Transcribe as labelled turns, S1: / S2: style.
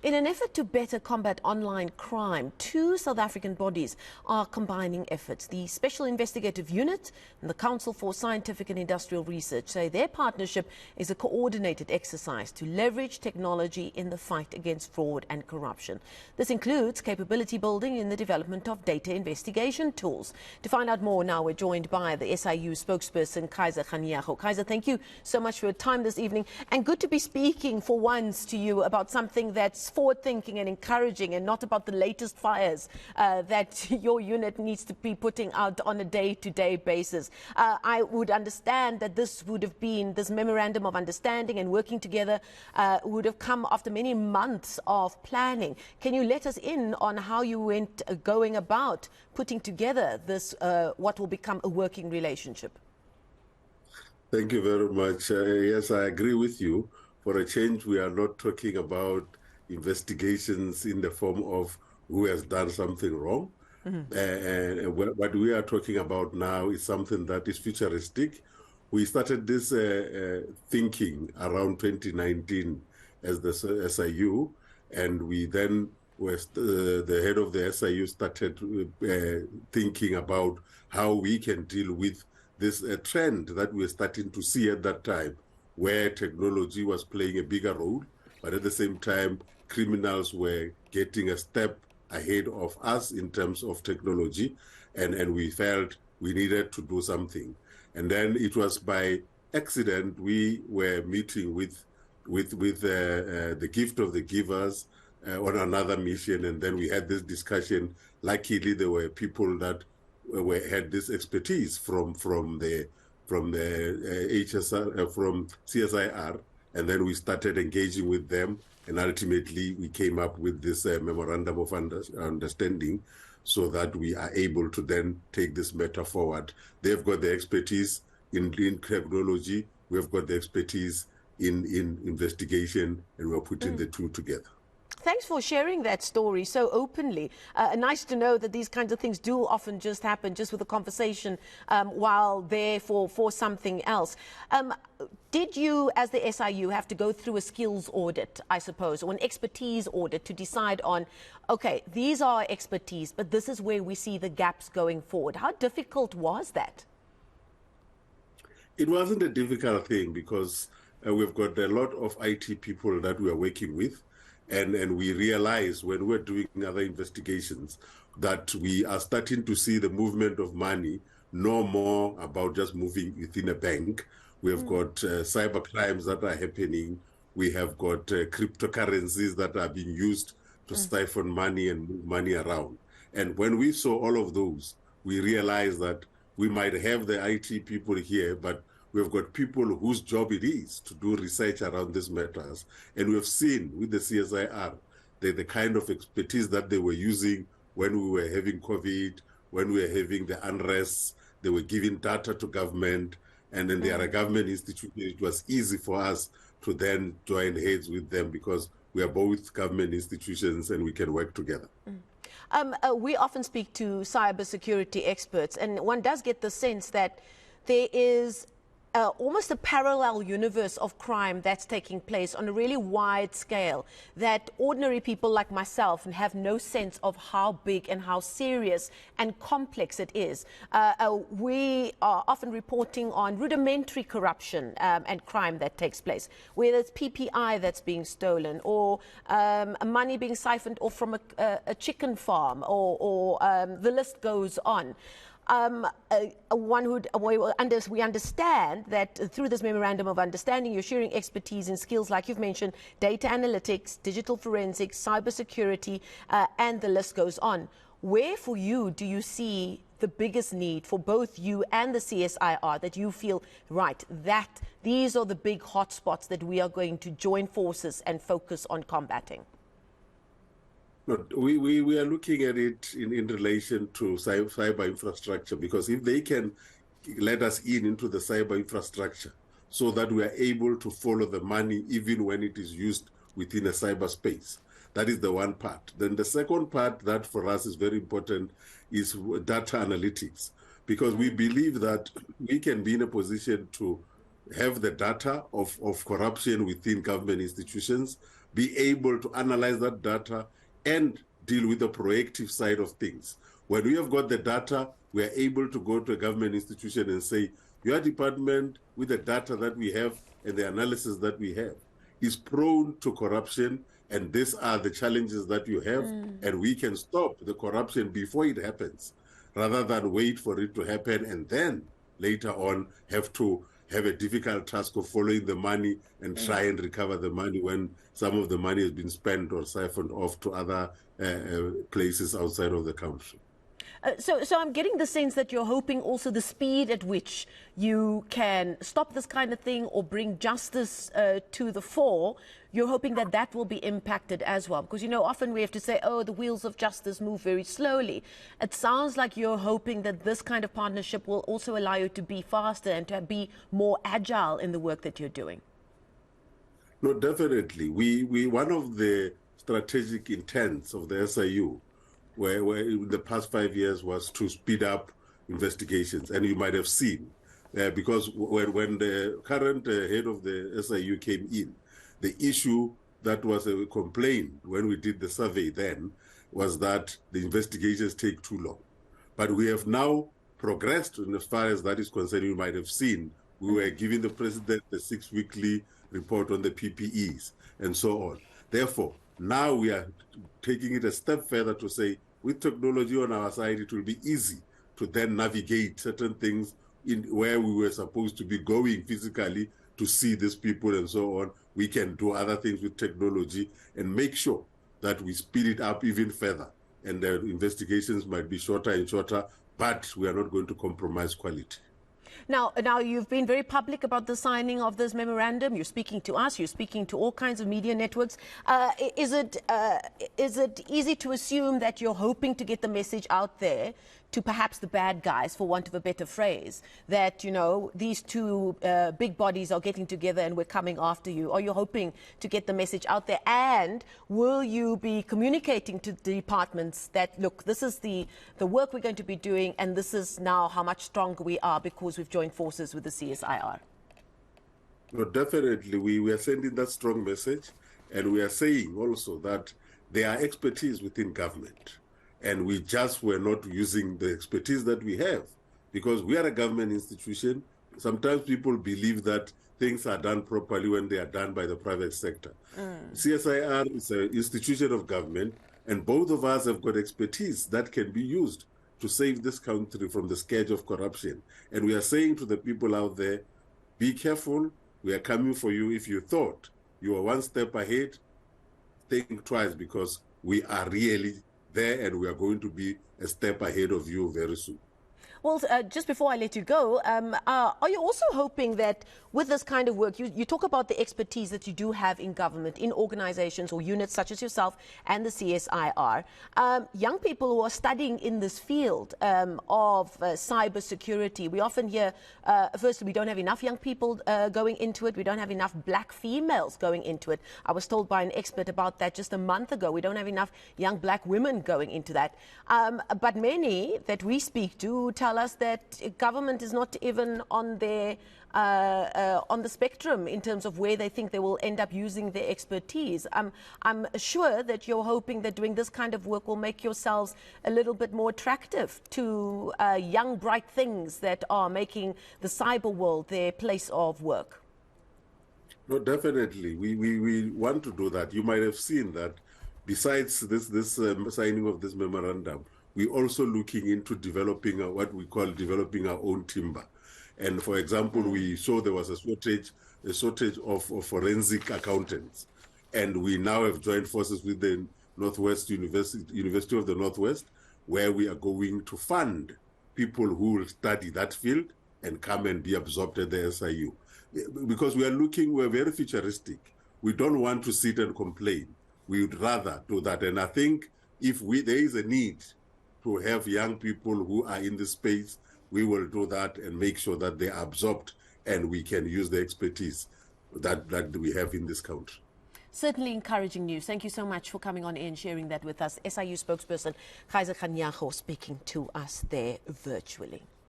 S1: In an effort to better combat online crime, two South African bodies are combining efforts. The Special Investigative Unit and the Council for Scientific and Industrial Research say their partnership is a coordinated exercise to leverage technology in the fight against fraud and corruption. This includes capability building in the development of data investigation tools. To find out more now, we're joined by the SIU spokesperson, Kaizer Kganyago. Kaizer, thank you so much for your time this evening, and good to be speaking for once to you about something that's forward-thinking and encouraging and not about the latest fires that your unit needs to be putting out on a day-to-day basis. I would understand that this would have been, this memorandum of understanding and working together would have come after many months of planning. Can you let us in on how you went going about putting together this, what will become a working relationship?
S2: Thank you very much. Yes, I agree with you. For a change, we are not talking about investigations in the form of who has done something wrong. And what we are talking about now is something that is futuristic. We started this thinking around 2019 as the SIU, and we then, the head of the SIU started thinking about how we can deal with this trend that we were starting to see at that time, where technology was playing a bigger role, but at the same time, criminals were getting a step ahead of us in terms of technology, and we felt we needed to do something. And then it was by accident we were meeting with the gift of the givers on another mission, and then we had this discussion. Luckily, there were people that had this expertise from the HSR, from CSIR, and then we started engaging with them, and ultimately we came up with this memorandum of understanding so that we are able to then take this matter forward. They've got the expertise in technology, we've got the expertise in investigation, and we're putting the two together.
S1: Thanks for sharing that story so openly. Nice to know that these kinds of things do often just happen just with a conversation while there for something else. Did you, as the SIU, have to go through a skills audit, I suppose, or an expertise audit to decide on, okay, these are our expertise, but this is where we see the gaps going forward? How difficult was that?
S2: It wasn't a difficult thing because we've got a lot of IT people that we are working with. And we realize when we're doing other investigations that we are starting to see the movement of money no more about just moving within a bank. We have got cyber crimes that are happening. We have got cryptocurrencies that are being used to siphon money and move money around. And when we saw all of those, we realized that we might have the IT people here, but we've got people whose job it is to do research around these matters. And we've seen with the CSIR the kind of expertise that they were using when we were having COVID, when we were having the unrest. They were giving data to government, and then there are government institutions. It was easy for us to then join heads with them because we are both government institutions and we can work together.
S1: We often speak to cybersecurity experts, and one does get the sense that there is almost a parallel universe of crime that's taking place on a really wide scale, that ordinary people like myself have no sense of how big and how serious and complex it is. We are often reporting on rudimentary corruption and crime that takes place, whether it's PPI that's being stolen or money being siphoned off from a chicken farm, or the list goes on. We understand that through this memorandum of understanding, you're sharing expertise in skills like you've mentioned, data analytics, digital forensics, cybersecurity, and the list goes on. Where for you do you see the biggest need for both you and the CSIR, that you feel, right, that these are the big hotspots that we are going to join forces and focus on combating?
S2: No, we are looking at it in relation to cyber infrastructure, because if they can let us into the cyber infrastructure so that we are able to follow the money even when it is used within a cyberspace, that is the one part. Then the second part that for us is very important is data analytics, because we believe that we can be in a position to have the data of corruption within government institutions, be able to analyze that data and deal with the proactive side of things. When we have got the data, we are able to go to a government institution and say, your department, with the data that we have and the analysis that we have, is prone to corruption, and these are the challenges that you have, and we can stop the corruption before it happens, rather than wait for it to happen and then later on have to have a difficult task of following the money and try and recover the money when some of the money has been spent or siphoned off to other places outside of the country.
S1: So I'm getting the sense that you're hoping also the speed at which you can stop this kind of thing or bring justice to the fore, you're hoping that that will be impacted as well. Because, you know, often we have to say, oh, the wheels of justice move very slowly. It sounds like you're hoping that this kind of partnership will also allow you to be faster and to be more agile in the work that you're doing.
S2: No, definitely. We one of the strategic intents of the SIU where in the past 5 years was to speed up investigations. And you might have seen, because when the current head of the SIU came in, the issue that was a complaint when we did the survey then was that the investigations take too long. But we have now progressed in as far as that is concerned. You might have seen, we were giving the president the 6-weekly report on the PPEs and so on. Therefore, now we are taking it a step further to say, with technology on our side, it will be easy to then navigate certain things in where we were supposed to be going physically to see these people and so on. We can do other things with technology and make sure that we speed it up even further. And the investigations might be shorter and shorter, but we are not going to compromise quality.
S1: Now, you've been very public about the signing of this memorandum. You're speaking to us. You're speaking to all kinds of media networks. Is it easy to assume that you're hoping to get the message out there to perhaps the bad guys, for want of a better phrase, that, you know, these two big bodies are getting together and we're coming after you? Are you hoping to get the message out there? And will you be communicating to the departments that, look, this is the work we're going to be doing, and this is now how much stronger we are because we've joined forces with the CSIR?
S2: Well, definitely, we are sending that strong message, and we are saying also that there are expertise within government. And we just were not using the expertise that we have, because we are a government institution. Sometimes people believe that things are done properly when they are done by the private sector. CSIR is an institution of government, and both of us have got expertise that can be used to save this country from the scourge of corruption. And we are saying to the people out there, be careful, we are coming for you. If you thought you were one step ahead, think twice, because we are really there, and we are going to be a step ahead of you very soon.
S1: Well, just before I let you go, are you also hoping that with this kind of work, you talk about the expertise that you do have in government, in organizations or units such as yourself and the CSIR, young people who are studying in this field of cyber security? We often hear, first, we don't have enough young people going into it. We don't have enough black females going into it. I was told by an expert about that just a month ago. We don't have enough young black women going into that. But many that we speak to tell us that government is not even on their on the spectrum in terms of where they think they will end up using their expertise. I'm sure that you're hoping that doing this kind of work will make yourselves a little bit more attractive to young, bright things that are making the cyber world their place of work.
S2: No, definitely. We want to do that. You might have seen that besides this signing of this memorandum, we're also looking into developing what we call developing our own timber. And for example, we saw there was a shortage of forensic accountants. And we now have joined forces with the University of the Northwest, where we are going to fund people who will study that field and come and be absorbed at the SIU. Because we're very futuristic. We don't want to sit and complain. We would rather do that. And I think if there is a need to have young people who are in the space, we will do that and make sure that they are absorbed and we can use the expertise that we have in this country.
S1: Certainly encouraging news. Thank you so much for coming on and sharing that with us. SIU spokesperson Kaizer Kganyago speaking to us there virtually.